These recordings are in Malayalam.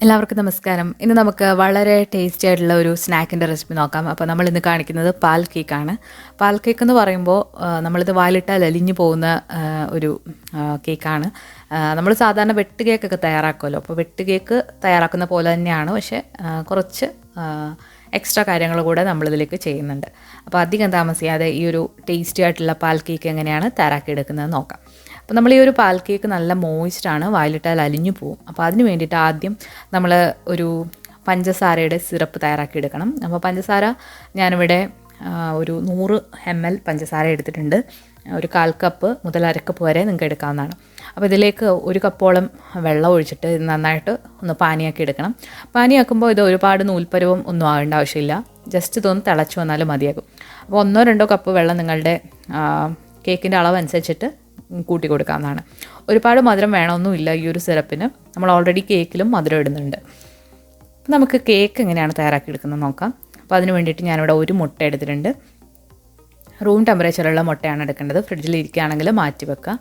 എല്ലാവർക്കും നമസ്കാരം. ഇന്ന് നമുക്ക് വളരെ ടേസ്റ്റി ആയിട്ടുള്ള ഒരു സ്നാക്കിൻ്റെ റെസിപ്പി നോക്കാം. അപ്പോൾ നമ്മൾ ഇന്ന് കാണിക്കുന്നത് പാൽ കേക്കാണ്. പാൽ കേക്ക് എന്ന് പറയുമ്പോൾ നമ്മളിത് വായിലിട്ടാൽ അലിഞ്ഞു പോകുന്ന ഒരു കേക്കാണ്. നമ്മൾ സാധാരണ വെട്ട് കേക്കൊക്കെ തയ്യാറാക്കുമല്ലോ. അപ്പോൾ വെട്ട് കേക്ക് തയ്യാറാക്കുന്ന പോലെ തന്നെയാണ്, പക്ഷേ കുറച്ച് എക്സ്ട്രാ കാര്യങ്ങൾ കൂടെ നമ്മളിതിലേക്ക് ചെയ്യുന്നുണ്ട്. അപ്പോൾ അധികം താമസിയാതെ ഈ ഒരു ടേസ്റ്റി ആയിട്ടുള്ള പാൽ കേക്ക് എങ്ങനെയാണ് തയ്യാറാക്കിയെടുക്കുന്നത് നോക്കാം. അപ്പോൾ നമ്മൾ ഈ ഒരു പാൽ കേക്ക് നല്ല മോയിസ്റ്റാണ്, വായിലിട്ടാൽ അലിഞ്ഞു പോവും. അപ്പോൾ അതിന് വേണ്ടിയിട്ട് ആദ്യം നമ്മൾ ഒരു പഞ്ചസാരയുടെ സിറപ്പ് തയ്യാറാക്കിയെടുക്കണം. അപ്പോൾ പഞ്ചസാര ഞാനിവിടെ ഒരു 100 ml പഞ്ചസാര എടുത്തിട്ടുണ്ട്. ഒരു 1/4 കപ്പ് മുതൽ 1/2 കപ്പ് വരെ നിങ്ങൾക്ക് എടുക്കാവുന്നതാണ്. അപ്പോൾ ഇതിലേക്ക് 1 കപ്പോളം വെള്ളം ഒഴിച്ചിട്ട് ഇത് നന്നായിട്ട് ഒന്ന് പാനിയാക്കി എടുക്കണം. പാനിയാക്കുമ്പോൾ ഇത് ഒരുപാട് നൂൽപ്പരുവം ഒന്നും ആവേണ്ട ആവശ്യമില്ല. ജസ്റ്റ് ഇതൊന്ന് തിളച്ച് വന്നാലും മതിയാകും. അപ്പോൾ 1-2 കപ്പ് വെള്ളം നിങ്ങളുടെ കേക്കിൻ്റെ അളവനുസരിച്ചിട്ട് കൂട്ടി കൊടുക്കാവുന്നതാണ്. ഒരുപാട് മധുരം വേണമെന്നുമില്ല ഈ ഒരു സിറപ്പിന്. നമ്മൾ ഓൾറെഡി കേക്കിലും മധുരം ഇടുന്നുണ്ട്. നമുക്ക് കേക്ക് എങ്ങനെയാണ് തയ്യാറാക്കിയെടുക്കുന്നത് നോക്കാം. അപ്പോൾ അതിന് വേണ്ടിയിട്ട് ഞാനിവിടെ 1 മുട്ട എടുത്തിട്ടുണ്ട്. റൂം ടെമ്പറേച്ചറുള്ള മുട്ടയാണ് എടുക്കേണ്ടത്. ഫ്രിഡ്ജിൽ ഇരിക്കുകയാണെങ്കിൽ മാറ്റി വെക്കുക.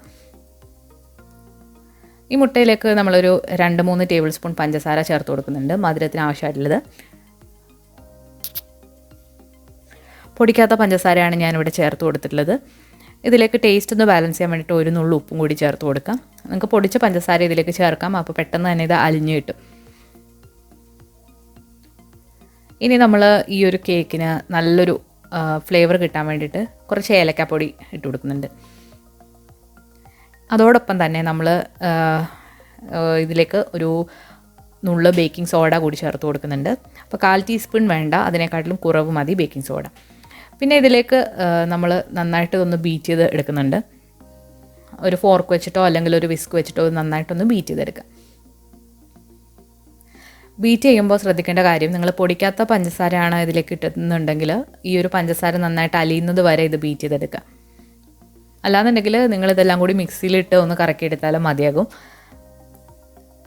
ഈ മുട്ടയിലേക്ക് നമ്മളൊരു 2-3 ടേബിൾ സ്പൂൺ പഞ്ചസാര ചേർത്ത് കൊടുക്കുന്നുണ്ട്, മധുരത്തിന് ആവശ്യമായിട്ടുള്ളത്. പൊടിക്കാത്ത പഞ്ചസാരയാണ് ഞാനിവിടെ ചേർത്ത് കൊടുത്തിട്ടുള്ളത്. ഇതിലേക്ക് ടേസ്റ്റ് ഒന്ന് ബാലൻസ് ചെയ്യാൻ വേണ്ടിയിട്ട് 1 നുള്ളു ഉപ്പും കൂടി ചേർത്ത് കൊടുക്കാം. നിങ്ങൾക്ക് പൊടിച്ച പഞ്ചസാര ഇതിലേക്ക് ചേർക്കാം, അപ്പോൾ പെട്ടെന്ന് തന്നെ ഇത് അലിഞ്ഞു കിട്ടും. ഇനി നമ്മൾ ഈ ഒരു കേക്കിന് നല്ലൊരു ഫ്ലേവർ കിട്ടാൻ വേണ്ടിയിട്ട് കുറച്ച് ഏലക്കാപ്പൊടി ഇട്ട് കൊടുക്കുന്നുണ്ട്. അതോടൊപ്പം തന്നെ നമ്മൾ ഇതിലേക്ക് ഒരു നുള്ളു ബേക്കിംഗ് സോഡ കൂടി ചേർത്ത് കൊടുക്കുന്നുണ്ട്. അപ്പോൾ 1/4 ടീസ്പൂൺ വേണ്ട, അതിനെക്കാട്ടിലും കുറവ് മതി ബേക്കിംഗ് സോഡ. പിന്നെ ഇതിലേക്ക് നമ്മൾ നന്നായിട്ട് ഒന്ന് ബീറ്റ് ചെയ്ത് എടുക്കുന്നുണ്ട്. ഒരു ഫോർക്ക് വെച്ചിട്ടോ അല്ലെങ്കിൽ ഒരു വിസ്ക് വെച്ചിട്ടോ നന്നായിട്ടൊന്ന് ബീറ്റ് ചെയ്തെടുക്കുക. ബീറ്റ് ചെയ്യുമ്പോൾ ശ്രദ്ധിക്കേണ്ട കാര്യം, നിങ്ങൾ പൊടിക്കാത്ത പഞ്ചസാരയാണ് ഇതിലേക്ക് ഇട്ടുന്നുണ്ടെങ്കിൽ ഈ ഒരു പഞ്ചസാര നന്നായിട്ട് അലിയുന്നത് വരെ ഇത് ബീറ്റ് ചെയ്തെടുക്കുക. അല്ലാന്നുണ്ടെങ്കിൽ നിങ്ങളിതെല്ലാം കൂടി മിക്സിയിലിട്ട് ഒന്ന് കറക്കിയെടുത്താലും മതിയാകും.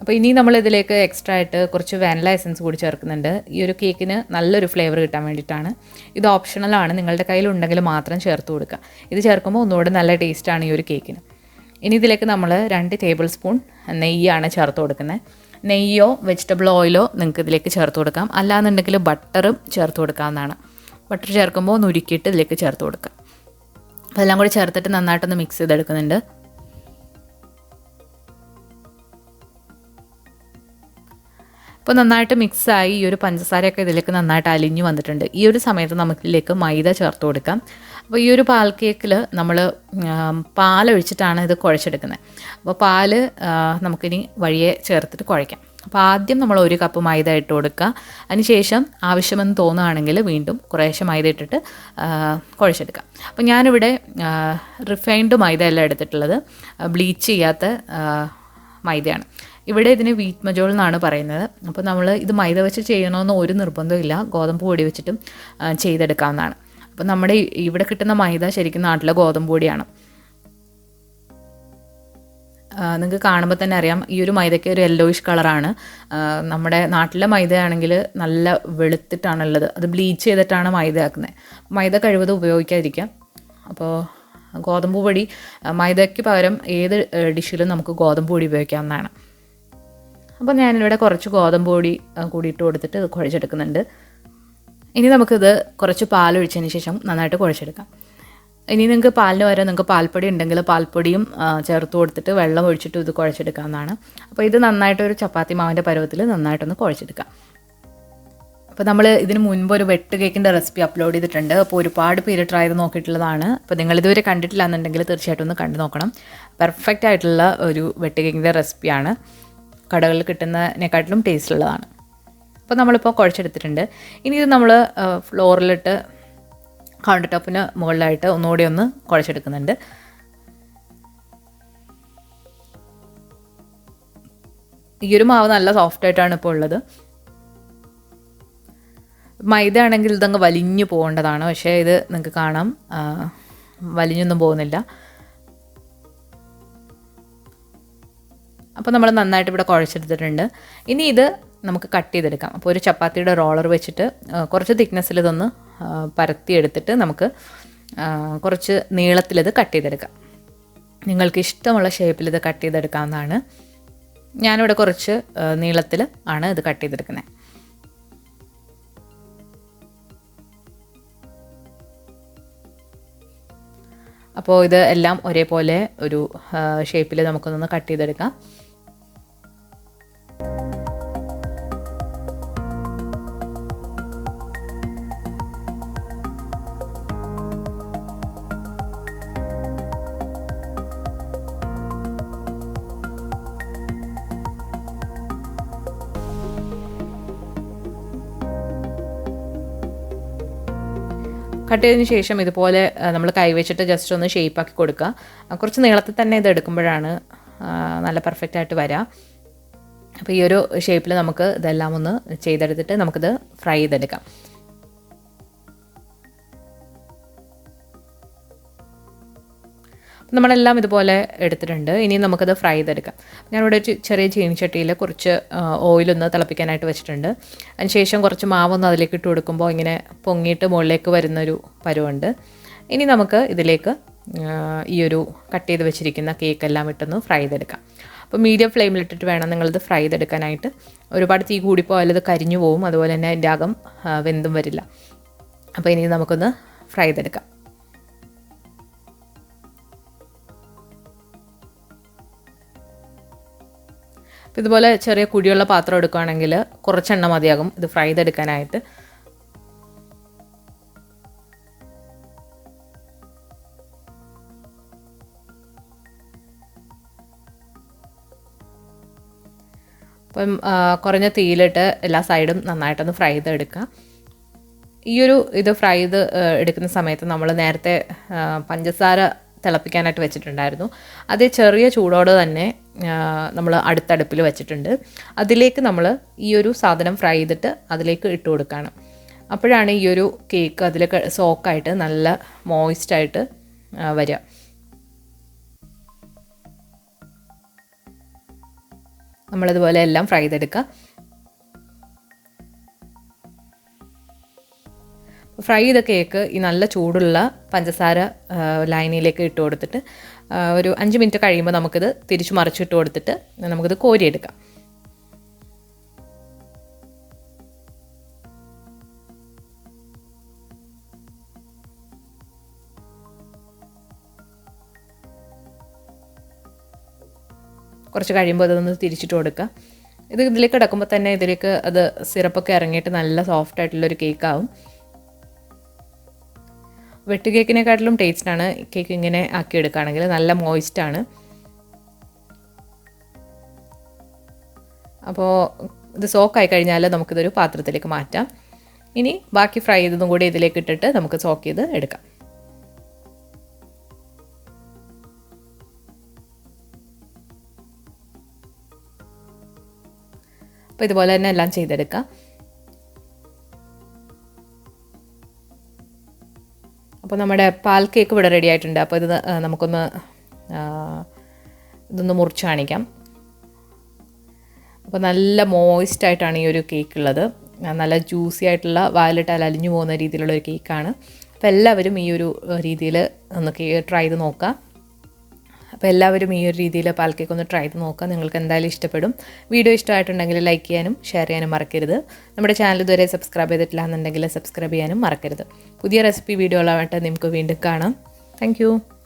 അപ്പോൾ ഇനി നമ്മളിതിലേക്ക് എക്സ്ട്രാ ആയിട്ട് കുറച്ച് വാനില എസൻസ് കൂടി ചേർക്കുന്നുണ്ട്. ഈ ഒരു കേക്കിന് നല്ലൊരു ഫ്ലേവർ കിട്ടാൻ വേണ്ടിയിട്ടാണ്. ഇത് ഓപ്ഷണലാണ്, നിങ്ങളുടെ കയ്യിലുണ്ടെങ്കിൽ മാത്രം ചേർത്ത് കൊടുക്കുക. ഇത് ചേർക്കുമ്പോൾ ഒന്നുകൂടെ നല്ല ടേസ്റ്റാണ് ഈ ഒരു കേക്കിന്. ഇനി ഇതിലേക്ക് നമ്മൾ 2 ടേബിൾ സ്പൂൺ നെയ്യാണ് ചേർത്ത് കൊടുക്കുന്നത്. നെയ്യോ വെജിറ്റബിൾ ഓയിലോ നിങ്ങൾക്ക് ഇതിലേക്ക് ചേർത്ത് കൊടുക്കാം. അല്ലാന്നുണ്ടെങ്കിൽ ബട്ടറും ചേർത്ത് കൊടുക്കാവുന്നതാണ്. ബട്ടർ ചേർക്കുമ്പോൾ ഒന്ന് ഉരുക്കിയിട്ട് ഇതിലേക്ക് ചേർത്ത് കൊടുക്കാം. അതെല്ലാം കൂടി ചേർത്തിട്ട് നന്നായിട്ടൊന്ന് മിക്സ് ചെയ്തെടുക്കുന്നുണ്ട്. ഇപ്പോൾ നന്നായിട്ട് മിക്സായി ഈ ഒരു പഞ്ചസാരയൊക്കെ ഇതിലേക്ക് നന്നായിട്ട് അലിഞ്ഞു വന്നിട്ടുണ്ട്. ഈ ഒരു സമയത്ത് നമുക്കിതിലേക്ക് മൈദ ചേർത്ത് കൊടുക്കാം. അപ്പോൾ ഈ ഒരു പാൽ കേക്കിൽ നമ്മൾ പാലൊഴിച്ചിട്ടാണ് ഇത് കുഴച്ചെടുക്കുന്നത്. അപ്പോൾ പാല് നമുക്കിനി വഴിയെ ചേർത്തിട്ട് കുഴയ്ക്കാം. അപ്പോൾ ആദ്യം നമ്മൾ 1 കപ്പ് മൈദ ഇട്ട് കൊടുക്കുക. അതിനുശേഷം ആവശ്യമെന്ന് തോന്നുകയാണെങ്കിൽ വീണ്ടും കുറേശ്ശെ മൈദ ഇട്ടിട്ട് കുഴച്ചെടുക്കാം. അപ്പോൾ ഞാനിവിടെ റിഫൈൻഡ് മൈദ അല്ല എടുത്തിട്ടുള്ളത്, ബ്ലീച്ച് ചെയ്യാത്ത മൈദയാണ്. ഇവിടെ ഇതിന് വീറ്റ് മജോൾ എന്നാണ് പറയുന്നത്. അപ്പോൾ നമ്മൾ ഇത് മൈദ വെച്ച് ചെയ്യണമെന്ന് ഒരു നിർബന്ധമില്ല, ഗോതമ്പ് പൊടി വെച്ചിട്ടും ചെയ്തെടുക്കാവുന്നതാണ്. അപ്പോൾ നമ്മുടെ ഇവിടെ കിട്ടുന്ന മൈദ ശരിക്കും നാട്ടിലെ ഗോതമ്പ് പൊടിയാണ്. നിങ്ങൾക്ക് കാണുമ്പോൾ തന്നെ അറിയാം, ഈ ഒരു മൈദയ്ക്ക് ഒരു യെല്ലോയിഷ് കളറാണ്. നമ്മുടെ നാട്ടിലെ മൈദയാണെങ്കിൽ നല്ല വെളുത്തിട്ടാണുള്ളത്. അത് ബ്ലീച്ച് ചെയ്തിട്ടാണ് മൈദ ആക്കുന്നത്. മൈദ കഴിവതും ഉപയോഗിക്കാതിരിക്കാം. അപ്പോൾ ഗോതമ്പ് പൊടി, മൈദയ്ക്ക് പകരം ഏത് ഡിഷിലും നമുക്ക് ഗോതമ്പ് പൊടി ഉപയോഗിക്കാവുന്നതാണ്. അപ്പോൾ ഞാനിവിടെ കുറച്ച് ഗോതമ്പ് പൊടി കൂടി ഇട്ട് കൊടുത്തിട്ട് ഇത് കുഴച്ചെടുക്കുന്നുണ്ട്. ഇനി നമുക്കിത് കുറച്ച് പാലൊഴിച്ചതിന് ശേഷം നന്നായിട്ട് കുഴച്ചെടുക്കാം. ഇനി നിങ്ങൾക്ക് പാലിന് വരെ നിങ്ങൾക്ക് പാൽപ്പൊടി ഉണ്ടെങ്കിൽ പാൽപ്പൊടിയും ചേർത്ത് കൊടുത്തിട്ട് വെള്ളം ഒഴിച്ചിട്ട് ഇത് കുഴച്ചെടുക്കാവുന്നതാണ്. അപ്പോൾ ഇത് നന്നായിട്ടൊരു ചപ്പാത്തി മാവിൻ്റെ പരുവത്തിൽ നന്നായിട്ടൊന്ന് കുഴച്ചെടുക്കാം. അപ്പോൾ നമ്മൾ ഇതിന് മുൻപ് ഒരു വെട്ട് കേക്കിൻ്റെ റെസിപ്പി അപ്ലോഡ് ചെയ്തിട്ടുണ്ട്. അപ്പോൾ ഒരുപാട് പേര് ട്രൈ ചെയ്ത് നോക്കിയിട്ടുള്ളതാണ്. അപ്പോൾ നിങ്ങളിതുവരെ കണ്ടിട്ടില്ല എന്നുണ്ടെങ്കിൽ തീർച്ചയായിട്ടും ഒന്ന് കണ്ടു നോക്കണം. പെർഫെക്റ്റ് ആയിട്ടുള്ള ഒരു വെട്ട് കേക്കിൻ്റെ റെസിപ്പിയാണ്. കടകളിൽ കിട്ടുന്നതിനെക്കാട്ടിലും ടേസ്റ്റ് ഉള്ളതാണ്. അപ്പോൾ നമ്മളിപ്പോൾ കുഴച്ചെടുത്തിട്ടുണ്ട്. ഇനി ഇത് നമ്മൾ ഫ്ലോറിലിട്ട് കൗണ്ടർ ടോപ്പിന് മുകളിലായിട്ട് ഒന്നുകൂടി ഒന്ന് കുഴച്ചെടുക്കുന്നുണ്ട്. ഈ ഒരു മാവ് നല്ല സോഫ്റ്റായിട്ടാണ് ഇപ്പോൾ ഉള്ളത്. മൈദ ആണെങ്കിൽ ഇതങ്ങ് വലിഞ്ഞു പോകേണ്ടതാണ്, പക്ഷേ ഇത് നിങ്ങൾക്ക് കാണാം വലിഞ്ഞൊന്നും പോകുന്നില്ല. അപ്പോൾ നമ്മൾ നന്നായിട്ട് ഇവിടെ കുഴച്ചെടുത്തിട്ടുണ്ട്. ഇനി ഇത് നമുക്ക് കട്ട് ചെയ്തെടുക്കാം. അപ്പോൾ ഒരു ചപ്പാത്തിയുടെ റോളർ വെച്ചിട്ട് കുറച്ച് തിക്നെസ്സിൽ ഇതൊന്ന് പരത്തിയെടുത്തിട്ട് നമുക്ക് കുറച്ച് നീളത്തിലിത് കട്ട് ചെയ്തെടുക്കാം. നിങ്ങൾക്ക് ഇഷ്ടമുള്ള ഷേപ്പിൽ ഇത് കട്ട് ചെയ്തെടുക്കാവുന്നതാണ്. ഞാനിവിടെ കുറച്ച് നീളത്തിൽ ആണ് ഇത് കട്ട് ചെയ്തെടുക്കുന്നത്. അപ്പോൾ ഇത് എല്ലാം ഒരേപോലെ ഒരു ഷേപ്പിൽ നമുക്കൊന്ന് കട്ട് ചെയ്തെടുക്കാം. കട്ട് ചെയ്തതിന് ശേഷം ഇതുപോലെ നമ്മൾ കൈവച്ചിട്ട് ജസ്റ്റ് ഒന്ന് ഷേപ്പാക്കി കൊടുക്കുക. കുറച്ച് നീളത്തിൽ തന്നെ ഇത് എടുക്കുമ്പോഴാണ് നല്ല പെർഫെക്റ്റ് ആയിട്ട് വരിക. അപ്പോൾ ഈ ഒരു ഷേപ്പിൽ നമുക്ക് ഇതെല്ലാം ഒന്ന് ചെയ്തെടുത്തിട്ട് നമുക്കിത് ഫ്രൈ ചെയ്തെടുക്കാം. നമ്മളെല്ലാം ഇതുപോലെ എടുത്തിട്ടുണ്ട്. ഇനി നമുക്കത് ഫ്രൈ ചെയ്തെടുക്കാം. ഞാനിവിടെ ഒരു ചെറിയ ചീനിച്ചട്ടിയിൽ കുറച്ച് ഓയിലൊന്ന് തിളപ്പിക്കാനായിട്ട് വെച്ചിട്ടുണ്ട്. അതിനുശേഷം കുറച്ച് മാവൊന്ന് അതിലേക്ക് ഇട്ട് കൊടുക്കുമ്പോൾ ഇങ്ങനെ പൊങ്ങിയിട്ട് മുകളിലേക്ക് വരുന്നൊരു പരുവുണ്ട്. ഇനി നമുക്ക് ഇതിലേക്ക് ഈ ഒരു കട്ട് ചെയ്ത് വെച്ചിരിക്കുന്ന കേക്കെല്ലാം ഇട്ടൊന്ന് ഫ്രൈ ചെയ്തെടുക്കാം. അപ്പോൾ മീഡിയം ഫ്ലെയിമിലിട്ടിട്ട് വേണം നിങ്ങളിത് ഫ്രൈ ചെയ്തെടുക്കാനായിട്ട്. ഒരുപാട് തീ കൂടിപ്പോയാൽ ഇത് കരിഞ്ഞു പോവും, അതുപോലെ തന്നെ അതിൻ്റെ അകം വെന്തും വരില്ല. അപ്പോൾ ഇനി നമുക്കൊന്ന് ഫ്രൈ ചെയ്തെടുക്കാം. ഇതുപോലെ ചെറിയ കുഴിയുള്ള പാത്രം എടുക്കുകയാണെങ്കിൽ കുറച്ചെണ്ണ മതിയാകും ഇത് ഫ്രൈ ചെയ്തെടുക്കാനായിട്ട്. അപ്പം കുറഞ്ഞ തീയിലിട്ട് എല്ലാ സൈഡും നന്നായിട്ടൊന്ന് ഫ്രൈ ചെയ്തെടുക്കുക. ഇത് ഫ്രൈ ചെയ്ത് എടുക്കുന്ന സമയത്ത് നമ്മൾ നേരത്തെ പഞ്ചസാര തിളപ്പിക്കാനായിട്ട് വെച്ചിട്ടുണ്ടായിരുന്നു. അത് ചെറിയ ചൂടോടെ തന്നെ നമ്മൾ അടുത്തടുപ്പിൽ വെച്ചിട്ടുണ്ട്. അതിലേക്ക് നമ്മൾ ഈ ഒരു സാധനം ഫ്രൈ ചെയ്തിട്ട് അതിലേക്ക് ഇട്ട് കൊടുക്കുകയാണ്. അപ്പോഴാണ് ഈ ഒരു കേക്ക് അതിലേക്ക് സോക്കായിട്ട് നല്ല മോയിസ്റ്റായിട്ട് വരിക. നമ്മളിതുപോലെ എല്ലാം ഫ്രൈ ചെയ്തെടുക്കുക. ഫ്രൈ ചെയ്ത കേക്ക് ഈ നല്ല ചൂടുള്ള പഞ്ചസാര ലൈനിലേക്ക് ഇട്ട് കൊടുത്തിട്ട് ഒരു 5 മിനിറ്റ് കഴിയുമ്പോൾ നമുക്കിത് തിരിച്ച് മറിച്ചിട്ട് കൊടുത്തിട്ട് നമുക്കിത് കോരിയെടുക്കാം. കുറച്ച് കഴിയുമ്പോൾ അതൊന്ന് തിരിച്ചിട്ട് കൊടുക്കുക. ഇതിലേക്ക് കിടക്കുമ്പോൾ തന്നെ ഇതിലേക്ക് അത് സിറപ്പൊക്കെ ഇറങ്ങിയിട്ട് നല്ല സോഫ്റ്റ് ആയിട്ടുള്ളൊരു കേക്കാവും. വെട്ട് കേക്കിനെക്കാട്ടിലും ടേസ്റ്റാണ് കേക്ക് ഇങ്ങനെ ആക്കിയെടുക്കുകയാണെങ്കിൽ. നല്ല മോയിസ്റ്റാണ്. അപ്പോൾ ഇത് സോക്കായി കഴിഞ്ഞാൽ നമുക്കിതൊരു പാത്രത്തിലേക്ക് മാറ്റാം. ഇനി ബാക്കി ഫ്രൈ ചെയ്തതും കൂടി ഇതിലേക്ക് ഇട്ടിട്ട് നമുക്ക് സോക്ക് ചെയ്ത് എടുക്കാം. അപ്പോൾ ഇതുപോലെ തന്നെ എല്ലാം ചെയ്തെടുക്കാം. അപ്പോൾ നമ്മുടെ പാൽ കേക്ക് ഇവിടെ റെഡി ആയിട്ടുണ്ട്. അപ്പോൾ ഇത് നമുക്കൊന്ന് ഇതൊന്ന് മുറിച്ച് കാണിക്കാം. അപ്പോൾ നല്ല മോയിസ്റ്റായിട്ടാണ് ഈ ഒരു കേക്ക് ഉള്ളത്. നല്ല ജ്യൂസി ആയിട്ടുള്ള വായിലിട്ടാൽ അലിഞ്ഞു പോകുന്ന രീതിയിലുള്ളൊരു കേക്കാണ്. അപ്പോൾ എല്ലാവരും ഈ ഒരു രീതിയിൽ ഒന്ന് ട്രൈ ചെയ്ത് നോക്കുക. അപ്പോൾ എല്ലാവരും ഈ ഒരു രീതിയിൽ പാൽ കേക്ക് ഒന്ന് ട്രൈ ചെയ്ത് നോക്കുക. നിങ്ങൾക്ക് എന്തായാലും ഇഷ്ടപ്പെടും. വീഡിയോ ഇഷ്ടമായിട്ടുണ്ടെങ്കിൽ ലൈക്ക് ചെയ്യാനും ഷെയർ ചെയ്യാനും മറക്കരുത്. നമ്മുടെ ചാനൽ ഇതുവരെ സബ്സ്ക്രൈബ് ചെയ്തിട്ടില്ല എന്നുണ്ടെങ്കിൽ സബ്സ്ക്രൈബ് ചെയ്യാനും മറക്കരുത്. പുതിയ റെസിപ്പി വീഡിയോകളാവട്ടെ നമുക്ക് വീണ്ടും കാണാം. താങ്ക്